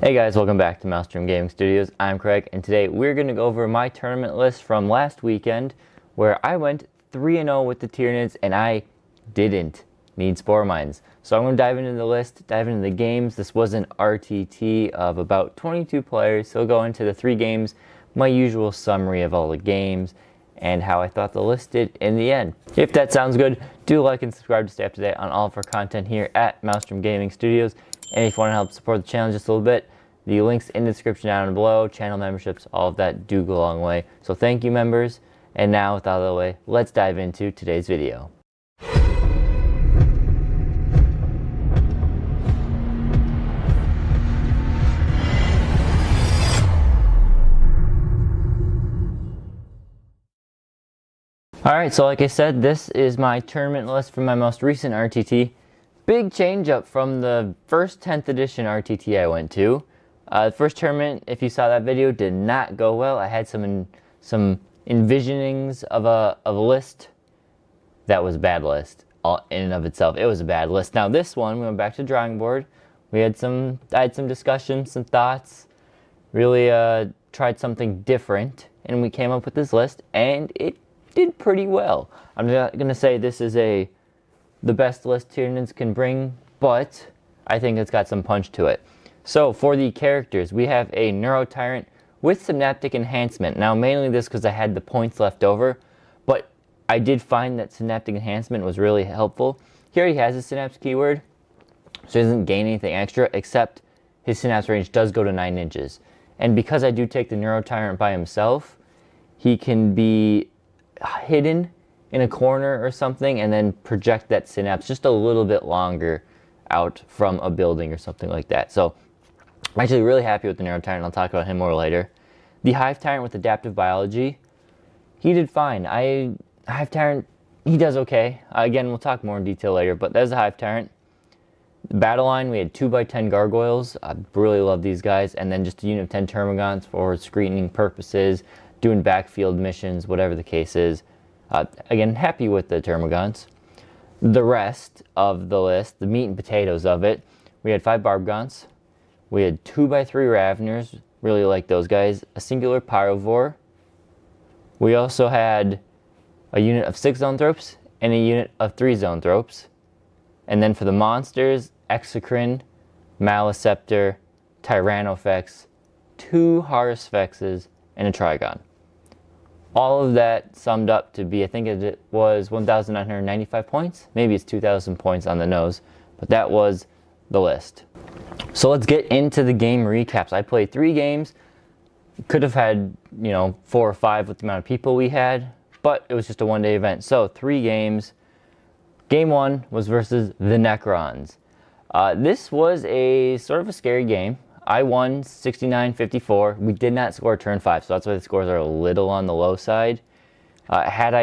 Hey guys, welcome back to Maelstrom Gaming Studios. I'm Craig, and today we're going to go over my tournament list from last weekend, where I went 3-0 with the Tyranids, and I didn't need Spore Mines. So I'm going to dive into the list, dive into the games. This was an RTT of about 22 players, so I'll go into the 3 games, my usual summary of all the games, and how I thought the list did in the end. If that sounds good, do like and subscribe to stay up to date on all of our content here at Maelstrom Gaming Studios. And if you want to help support the channel just a little bit, the links in the description down below, channel memberships, all of that do go a long way. So thank you, members. And now, with that out of the way, let's dive into today's video. Alright, so like I said, this is my tournament list from my most recent RTT. Big change up from the first 10th edition RTT I went to. The first tournament, if you saw that video, did not go well. I had some envisionings of a list that was a bad list all in and of itself. It was a bad list. Now this one, we went back to the drawing board. I had some discussions, some thoughts, really tried something different, and we came up with this list, and it did pretty well. I'm not going to say this is the best list Tyranids can bring, but I think it's got some punch to it. So for the characters, we have a Neuro Tyrant with Synaptic Enhancement. Now mainly this because I had the points left over, but I did find that Synaptic Enhancement was really helpful. He already has a Synapse keyword, so he doesn't gain anything extra, except his Synapse range does go to 9 inches. And because I do take the Neuro Tyrant by himself, he can be hidden in a corner or something and then project that synapse just a little bit longer out from a building or something like that. So I'm actually really happy with the Neuro Tyrant. I'll talk about him more later. The Hive Tyrant with Adaptive Biology, he did fine. Hive Tyrant, he does okay. Again, we'll talk more in detail later, but there's a Hive Tyrant. The battle line, we had 2x10 Gargoyles. I really love these guys. And then just a unit of 10 Termagants for screening purposes, doing backfield missions, whatever the case is. Again, happy with the Termagants. The rest of the list, the meat and potatoes of it, we had 5 Barbgaunts. We had 2x3 Raveners, really like those guys. A singular Pyrovore. We also had a unit of 6 Zoanthropes and a unit of 3 Zoanthropes. And then for the monsters, Exocrine, Maliceptor, Tyrannofex, 2 Harusfexes, and a Trigon. All of that summed up to be, I think it was 1,995 points. Maybe it's 2,000 points on the nose, but that was the list. So let's get into the game recaps. I played 3 games. Could have had, 4 or 5 with the amount of people we had, but it was just a one-day event. So 3 games. Game 1 was versus the Necrons. This was a sort of a scary game. I won 69-54. We did not score turn 5, so that's why the scores are a little on the low side. Had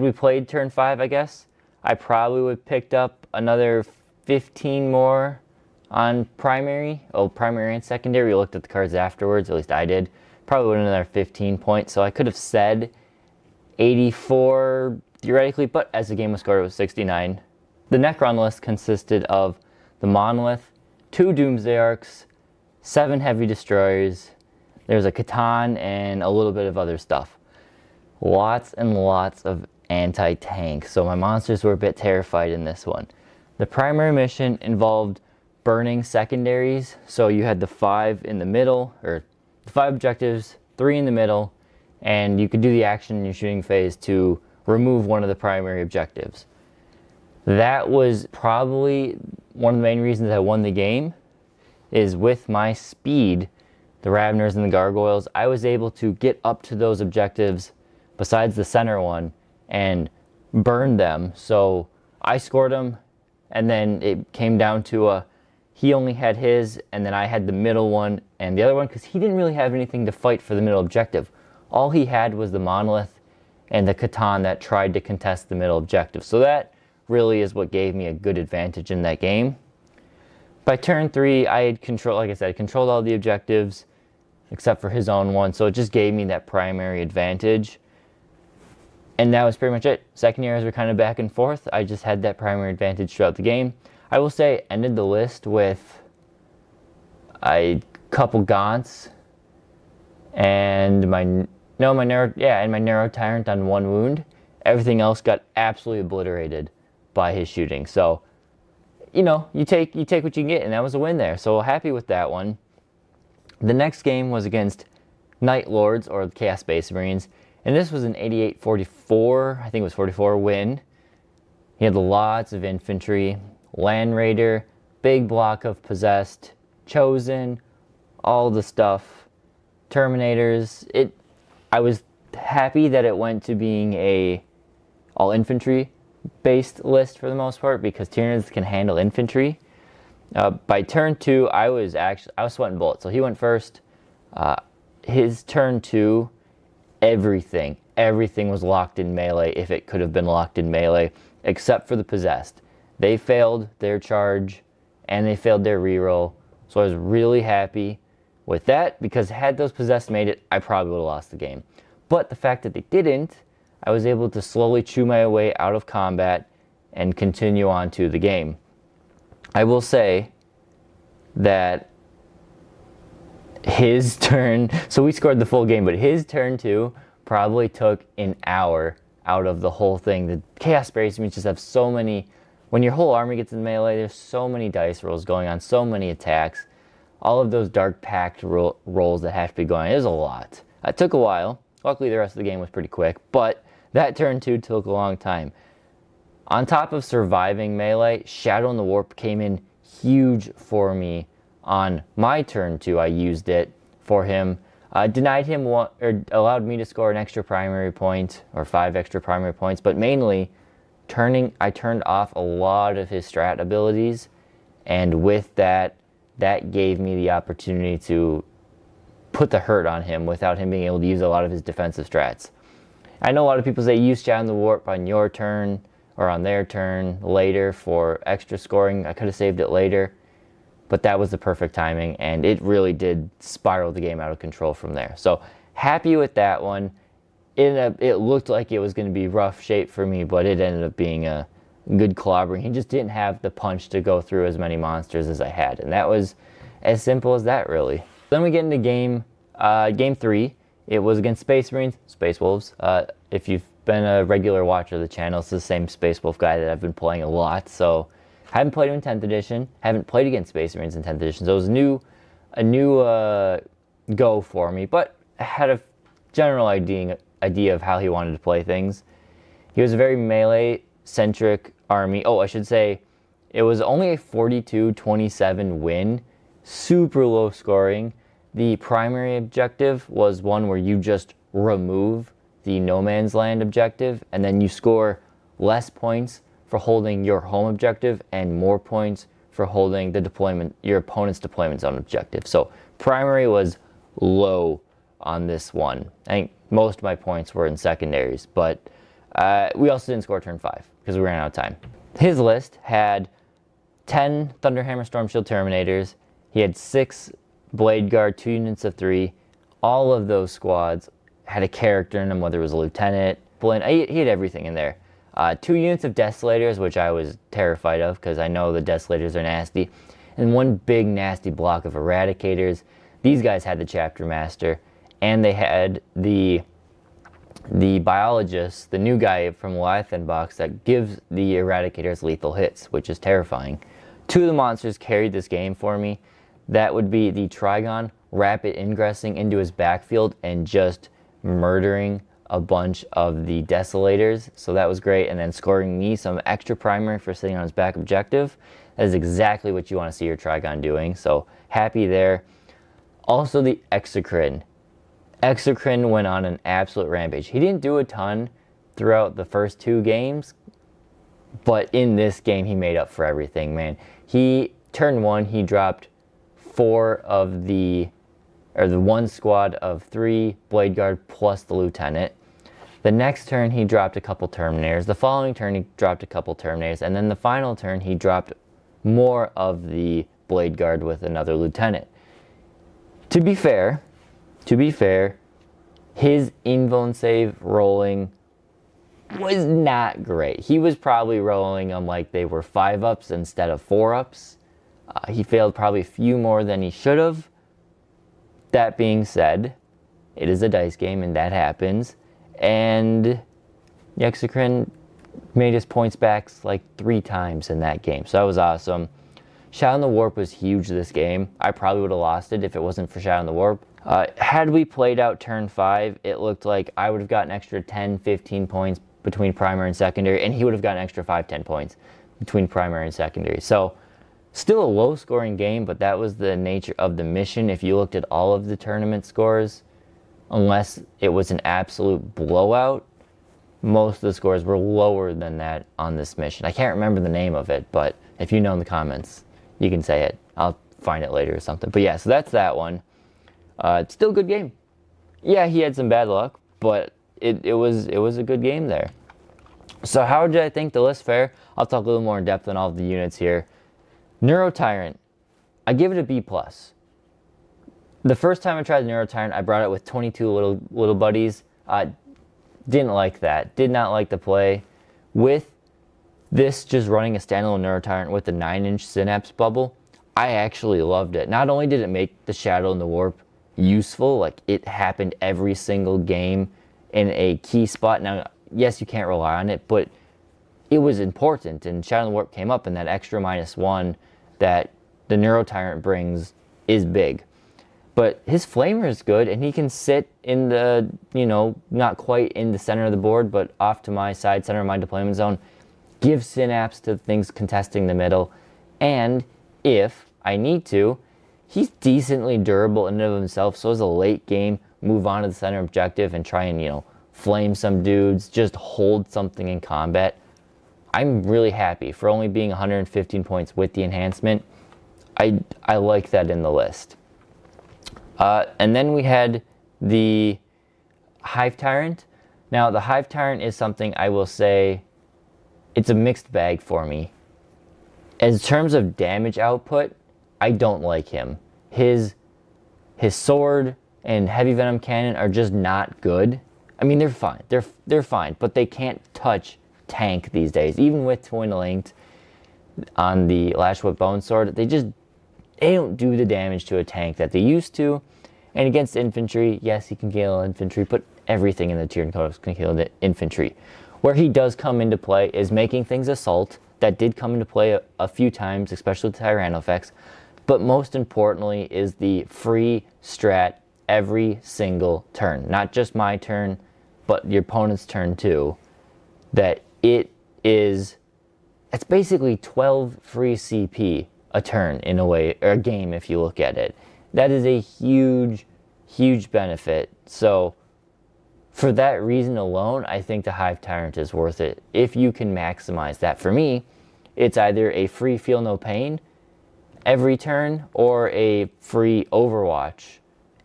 we played turn 5, I guess, I probably would have picked up another 15 more on primary. Oh, primary and secondary. We looked at the cards afterwards, at least I did. Probably would have another 15 points, so I could have said 84 theoretically, but as the game was scored, it was 69. The Necron list consisted of the Monolith, 2 Doomsday Arcs, 7 Heavy Destroyers, there's a Catan, and a little bit of other stuff. Lots and lots of anti-tank, so my monsters were a bit terrified in this one. The primary mission involved burning secondaries, so you had the 5 in the middle, or the 5 objectives, 3 in the middle, and you could do the action in your shooting phase to remove one of the primary objectives. That was probably one of the main reasons I won the game, is with my speed, the Raveners and the Gargoyles, I was able to get up to those objectives besides the center one and burn them. So I scored them, and then it came down to he only had his, and then I had the middle one and the other one, because he didn't really have anything to fight for the middle objective. All he had was the Monolith and the Catan that tried to contest the middle objective. So that really is what gave me a good advantage in that game. By turn 3, I had controlled all the objectives except for his own one, so it just gave me that primary advantage. And that was pretty much it. Secondaries were kind of back and forth. I just had that primary advantage throughout the game. I will say ended the list with a couple gaunts and my narrow tyrant on 1 wound. Everything else got absolutely obliterated by his shooting. So, you know, you take what you can get, and that was a win there. So happy with that one. The next game was against Night Lords, or the Chaos Space Marines, and this was an 88-44, I think it was 44 win. He had lots of infantry, Land Raider, big block of Possessed, Chosen, all the stuff, Terminators. I was happy that it went to being a all infantry based list for the most part, because Tyranids can handle infantry. By turn 2, I was sweating bullets. So he went first. His turn 2, everything was locked in melee if it could have been locked in melee, except for the Possessed. They failed their charge and they failed their reroll. So I was really happy with that, because had those Possessed made it, I probably would have lost the game. But the fact that they didn't, I was able to slowly chew my way out of combat and continue on to the game. I will say that his turn, so we scored the full game, but his turn 2 probably took an hour out of the whole thing. The Chaos Space Marines just have so many, when your whole army gets in melee, there's so many dice rolls going on, so many attacks, all of those Dark Pact rolls that have to be going on. It was a lot. It took a while. Luckily, the rest of the game was pretty quick, but that turn 2 took a long time. On top of surviving melee, Shadow in the Warp came in huge for me. On my turn 2, I used it for him. Denied him one, or allowed me to score an extra primary point, or 5 extra primary points, but mainly I turned off a lot of his strat abilities, and with that gave me the opportunity to put the hurt on him without him being able to use a lot of his defensive strats. I know a lot of people say use Shadow in the Warp on your turn or on their turn later for extra scoring. I could have saved it later, but that was the perfect timing, and it really did spiral the game out of control from there. So happy with that one. It looked like it was going to be rough shape for me, but it ended up being a good clobbering. He just didn't have the punch to go through as many monsters as I had, and that was as simple as that, really. Then we get into game 3. It was against Space Marines, Space Wolves. If you've been a regular watcher of the channel, it's the same Space Wolf guy that I've been playing a lot. So I haven't played him in 10th edition. Haven't played against Space Marines in 10th edition. So it was a new go for me, but I had a general idea of how he wanted to play things. He was a very melee-centric army. Oh, I should say, it was only a 42-27 win. Super low scoring. The primary objective was one where you just remove the no man's land objective, and then you score less points for holding your home objective and more points for holding your opponent's deployment zone objective. So primary was low on this one. I think most of my points were in secondaries, but we also didn't score turn 5 because we ran out of time. His list had 10 Thunderhammer Storm Shield Terminators. He had 6 Blade Guard, 2 units of 3. All of those squads had a character in them, whether it was a lieutenant, he had everything in there. 2 units of Desolators, which I was terrified of because I know the Desolators are nasty. And 1 big nasty block of Eradicators. These guys had the Chapter Master, and they had the Biologist, the new guy from Leviathan box that gives the Eradicators lethal hits, which is terrifying. 2 of the monsters carried this game for me. That would be the Trigon rapid ingressing into his backfield and just murdering a bunch of the Desolators. So that was great. And then scoring me some extra primary for sitting on his back objective. That is exactly what you want to see your Trigon doing. So happy there. Also the Exocrine. Exocrine went on an absolute rampage. He didn't do a ton throughout the first 2 games, but in this game he made up for everything, man. Turn 1, he dropped 4 of the 1 squad of 3 Blade Guard plus the Lieutenant. The next turn he dropped a couple Terminators. The following turn he dropped a couple Terminators. And then the final turn he dropped more of the Blade Guard with another Lieutenant. To be fair, his invuln save rolling was not great. He was probably rolling them like they were 5-ups instead of 4-ups. He failed probably a few more than he should have. That being said, it is a dice game and that happens. And Yexicrin made his points back like 3 times in that game. So that was awesome. Shadow in the Warp was huge this game. I probably would have lost it if it wasn't for Shadow in the Warp. Had we played out turn 5, it looked like I would have gotten extra 10, 15 points between primary and secondary, and he would have gotten extra 5, 10 points between primary and secondary. So still a low scoring game, but that was the nature of the mission. If you looked at all of the tournament scores, unless it was an absolute blowout, most of the scores were lower than that on this mission. I can't remember the name of it, but if you know in the comments, you can say it. I'll find it later or something. But yeah, so that's that one. It's still a good game. Yeah, he had some bad luck, but it was a good game there. So how did I think the list fare? I'll talk a little more in depth on all of the units here. Neuro Tyrant, I give it a B+. The first time I tried the Neuro Tyrant, I brought it with 22 little buddies. Didn't like that. Did not like the play. With this just running a standalone Neuro Tyrant with a 9-inch Synapse bubble, I actually loved it. Not only did it make the Shadow in the Warp useful, like it happened every single game in a key spot. Now, yes, you can't rely on it, but it was important, and Shadow in the Warp came up, and that extra -1 that the Neuro Tyrant brings is big. But his Flamer is good, and he can sit in the, not quite in the center of the board, but off to my side, center of my deployment zone. Give Synapse to things contesting the middle. And if I need to, he's decently durable in and of himself. So as a late game, move on to the center objective and try and, flame some dudes, just hold something in combat. I'm really happy for only being 115 points with the enhancement. I like that in the list. And then we had the Hive Tyrant. Now, the Hive Tyrant is something I will say, it's a mixed bag for me. In terms of damage output, I don't like him. His sword and heavy venom cannon are just not good. I mean, they're fine. They're fine, but they can't touch tank these days. Even with twin linked on the Lash Whip Bone Sword, they don't do the damage to a tank that they used to. And against infantry, yes, he can kill infantry, but everything in the Tyranid Codex can kill the infantry. Where he does come into play is making things assault. That did come into play a few times, especially with Tyranno effects. But most importantly is the free strat every single turn. Not just my turn, but your opponent's turn too. That it's basically 12 free CP a turn in a way, or a game if you look at it. That is a huge, huge benefit. So for that reason alone, I think the Hive Tyrant is worth it. If you can maximize that. For me, it's either a free Feel No Pain every turn or a free Overwatch.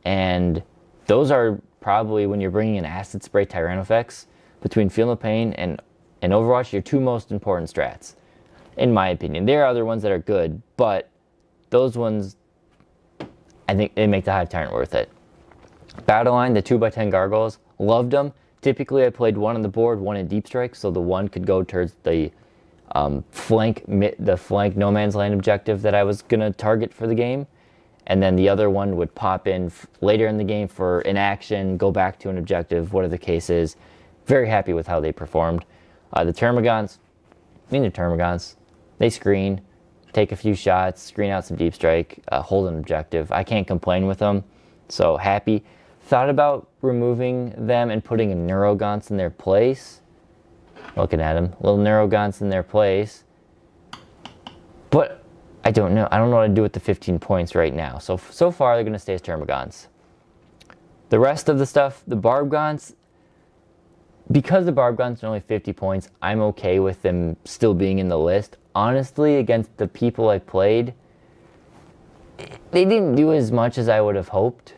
And those are probably, when you're bringing in Acid Spray Tyranno effects, between Feel No Pain and Overwatch, your 2 most important strats, in my opinion. There are other ones that are good, but those ones, I think they make the Hive Tyrant worth it. Battle Line, the 2x10 Gargoyles, loved them. Typically, I played one on the board, one in Deep Strike, so the one could go towards the flank No Man's Land objective that I was going to target for the game. And then the other one would pop in later in the game for an action, go back to an objective, whatever the case is. Very happy with how they performed. The Termagants, they're Termagants. They screen, take a few shots, screen out some Deep Strike, hold an objective. I can't complain with them, so happy. Thought about removing them and putting a Neurogons in their place. Looking at them, little Neurogons in their place. But I don't know. I don't know what to do with the 15 points right now. So far, they're going to stay as Termagants. The rest of the stuff, the Barbgons, because the Barbgons are only 50 points, I'm okay with them still being in the list. Honestly, against the people I played, they didn't do as much as I would have hoped.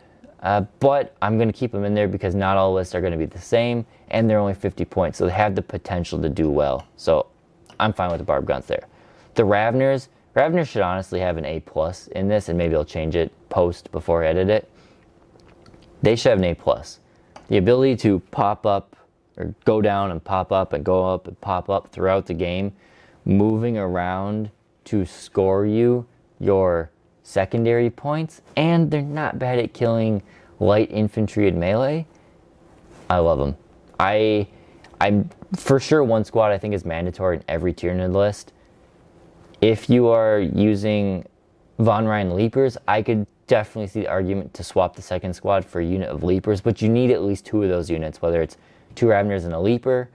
But I'm going to keep them in there because not all lists are going to be the same, and they're only 50 points, so they have the potential to do well. So I'm fine with the Barbgons there. The Ravners should honestly have an A+ in this, and maybe I'll change it before I edit it. They should have an A+. The ability to pop up or go down and pop up and go up and pop up throughout the game, moving around to score you your secondary points, and they're not bad at killing light infantry and melee. I love them. I'm for sure one squad I think is mandatory in every Tyranid list. If you are using Von Ryan Leapers, I could definitely see the argument to swap the second squad for a unit of Leapers, but you need at least 2 of those units, whether it's 2 Raveners and a Leaper,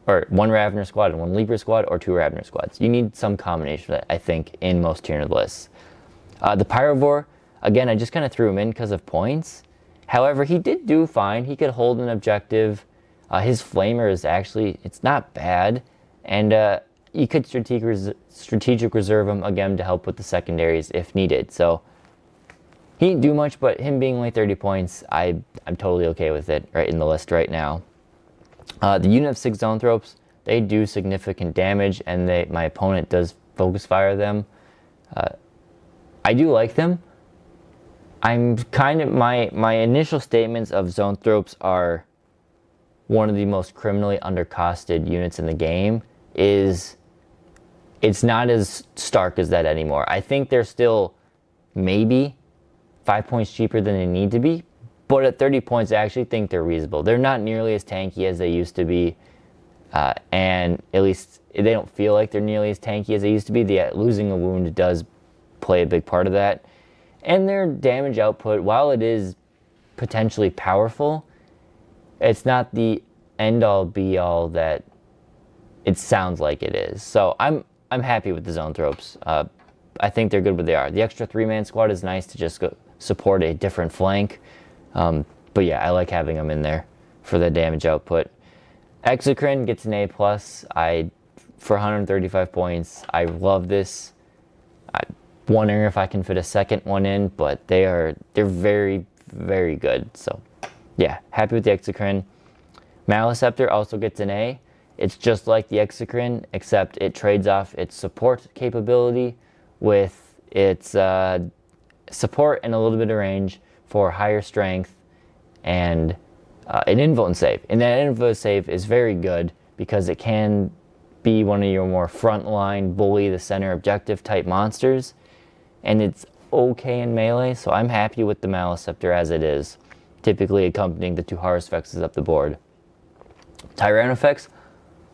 or 1 Ravener squad and 1 Leaper squad, or 2 Ravener squads. You need some combination of that, I think, in most Tyranid lists. The Pyrovore, again, I just kind of threw him in because of points. However, he did do fine. He could hold an objective. His Flamer is actually, it's not bad. And you could strategic reserve him again to help with the secondaries if needed. So he didn't do much, but him being only 30 points, I'm totally okay with it right in the list right now. The unit of 6 Zoanthropes, they do significant damage, and my opponent does focus fire them. I do like them. I'm kind of, my initial statements of Zoanthropes are one of the most criminally undercosted units in the game. It's not as stark as that anymore. I think they're still maybe 5 points cheaper than they need to be, but at 30 points I actually think they're reasonable. They're not nearly as tanky as they used to be, and at least they don't feel like they're nearly as tanky as they used to be. Losing a wound does play a big part of that. And their damage output, while it is potentially powerful, it's not the end-all be-all that it sounds like it is. So I'm happy with the Zoanthropes. I think they're good where they are. The extra 3-man squad is nice to just go support a different flank. But yeah, I like having them in there for the damage output. Exocrine gets an A+. For 135 points, I love this. I'm wondering if I can fit a second one in, but they're very, very good. So yeah, happy with the Exocrine. Maleceptor also gets an A. It's just like the Exocrine, except it trades off its support capability with its support and a little bit of range for higher strength and an invuln save. And that invuln save is very good because it can be one of your more frontline, bully the center objective type monsters. And it's okay in melee, so I'm happy with the Maleceptor as it is, typically accompanying the 2 Harusfexes up the board. Tyrannofex,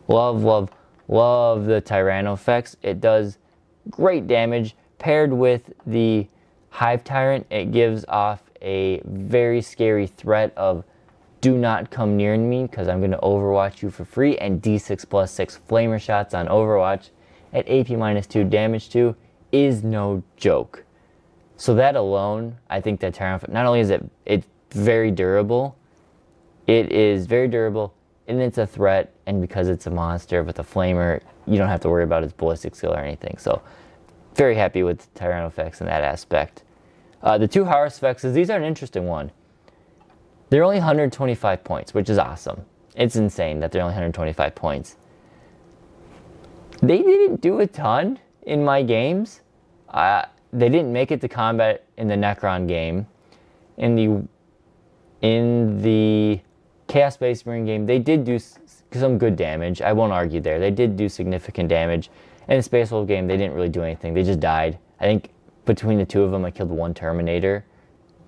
love the Tyrannofex. It does great damage. Paired with the Hive Tyrant, it gives off a very scary threat of do not come near me because I'm going to overwatch you for free, and D6+6 flamer shots on overwatch at AP -2 damage to is no joke. So that alone, I think that Tyrannofex, not only is it's very durable, it is very durable, and it's a threat, and because it's a monster with a flamer, you don't have to worry about its ballistic skill or anything. So very happy with Tyrannofex in that aspect. The 2 Harusfexes, these are an interesting one. They're only 125 points, which is awesome. It's insane that they're only 125 points. They didn't do a ton in my games. They didn't make it to combat in the Necron game. In the Chaos Space Marine game, they did do some good damage. I won't argue there. They did do significant damage. In the Space Wolf game, they didn't really do anything. They just died. I think between the 2 of them, I killed 1 Terminator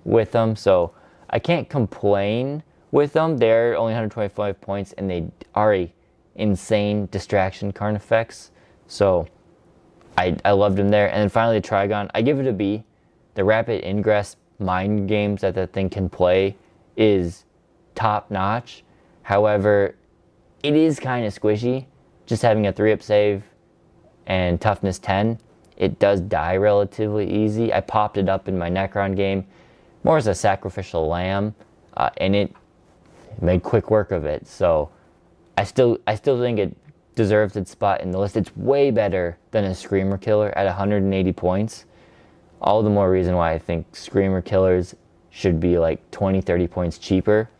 with them. So I can't complain with them. They're only 125 points, and they are a insane distraction Carnifex. So I loved them there. And then finally, the Trigon, I give it a B. The rapid ingress mind games that thing can play is top notch. However, it is kind of squishy. Just having a 3-up save and toughness 10, it does die relatively easy. I popped it up in my Necron game more as a sacrificial lamb, and it made quick work of it. So I still think it deserves its spot in the list. It's way better than a Screamer Killer at 180 points. All the more reason why I think Screamer Killers should be like 20-30 points cheaper,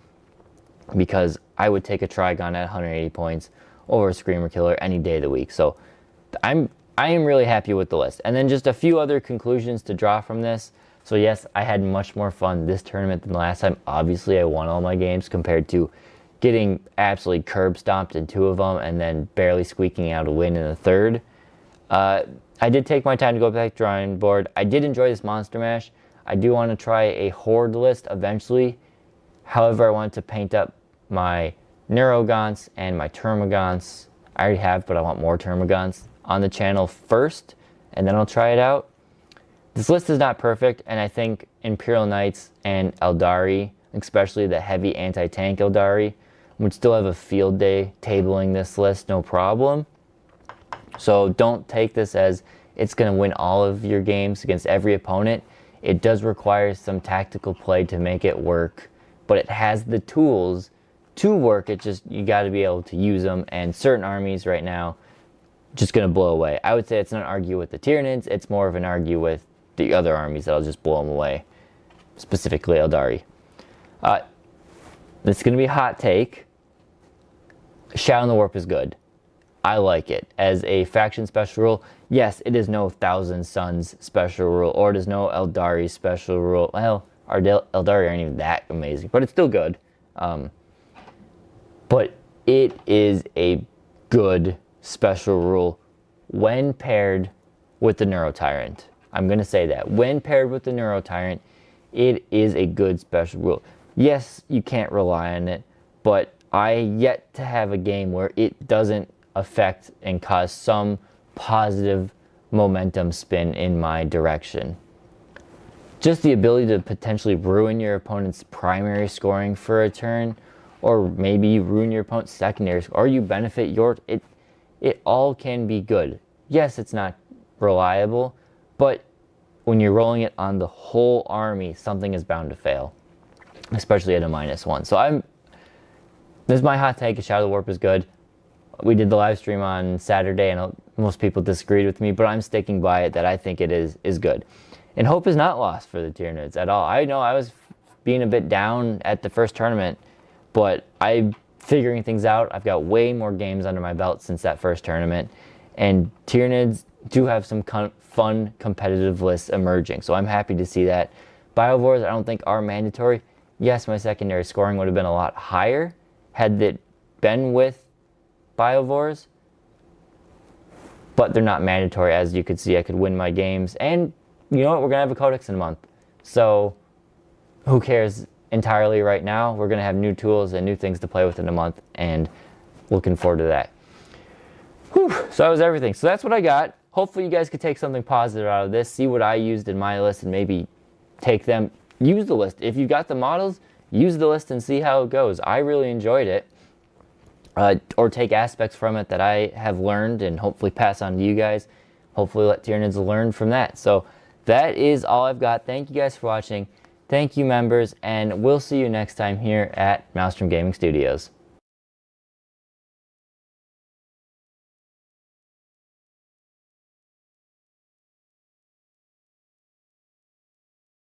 because I would take a Trigon at 180 points over a Screamer Killer any day of the week. So I am really happy with the list. And then just a few other conclusions to draw from this. So yes, I had much more fun this tournament than last time. Obviously, I won all my games compared to getting absolutely curb stomped in 2 of them and then barely squeaking out a win in the 3rd. I did take my time to go back to the drawing board. I did enjoy this Monster Mash. I do want to try a Horde list eventually. However, I want to paint up my Neurogons and my Termagants. I already have, but I want more Termagants on the channel first, and then I'll try it out. This list is not perfect, and I think Imperial Knights and Eldari, especially the heavy anti-tank Eldari, would still have a field day tabling this list, no problem. So don't take this as it's going to win all of your games against every opponent. It does require some tactical play to make it work, but it has the tools to work. It just, you got to be able to use them, and certain armies right now just going to blow away. I would say it's not an argue with the Tyranids, it's more of an argue with the other armies that'll just blow them away, specifically Eldari. This is going to be a hot take. Shadow in the Warp is good. I like it. As a faction special rule, yes, it is no Thousand Suns special rule, or it is no Eldari special rule. Well, our Eldari aren't even that amazing, but it's still good. But it is a good special rule when paired with the Neurotyrant. I'm going to say that. When paired with the Neurotyrant, it is a good special rule. Yes, you can't rely on it, but I yet to have a game where it doesn't affect and cause some positive momentum spin in my direction. Just the ability to potentially ruin your opponent's primary scoring for a turn, or maybe you ruin your opponent's secondary, or you benefit your... It all can be good. Yes, it's not reliable, but when you're rolling it on the whole army, something is bound to fail, especially at a -1. So this is my hot take. Shadow of the Warp is good. We did the live stream on Saturday, and most people disagreed with me, but I'm sticking by it that I think it is good. And hope is not lost for the Tyranids at all. I know I was being a bit down at the first tournament, but I'm figuring things out. I've got way more games under my belt since that first tournament, and Tyranids do have some fun competitive lists emerging, so I'm happy to see that. Biovores I don't think are mandatory. Yes, my secondary scoring would have been a lot higher had it been with Biovores, but they're not mandatory. As you could see, I could win my games, and you know what, we're gonna have a Codex in a month, so who cares entirely right now. We're gonna have new tools and new things to play with in a month, and looking forward to that. Whew, so that was everything. So that's what I got. Hopefully you guys could take something positive out of this, see what I used in my list, and maybe take them, use the list. If you've got the models, use the list and see how it goes. I really enjoyed it. Or take aspects from it that I have learned and hopefully pass on to you guys. Hopefully let Tyranids learn from that. So that is all I've got. Thank you guys for watching. Thank you, members, and we'll see you next time here at Maelstrom Gaming Studios.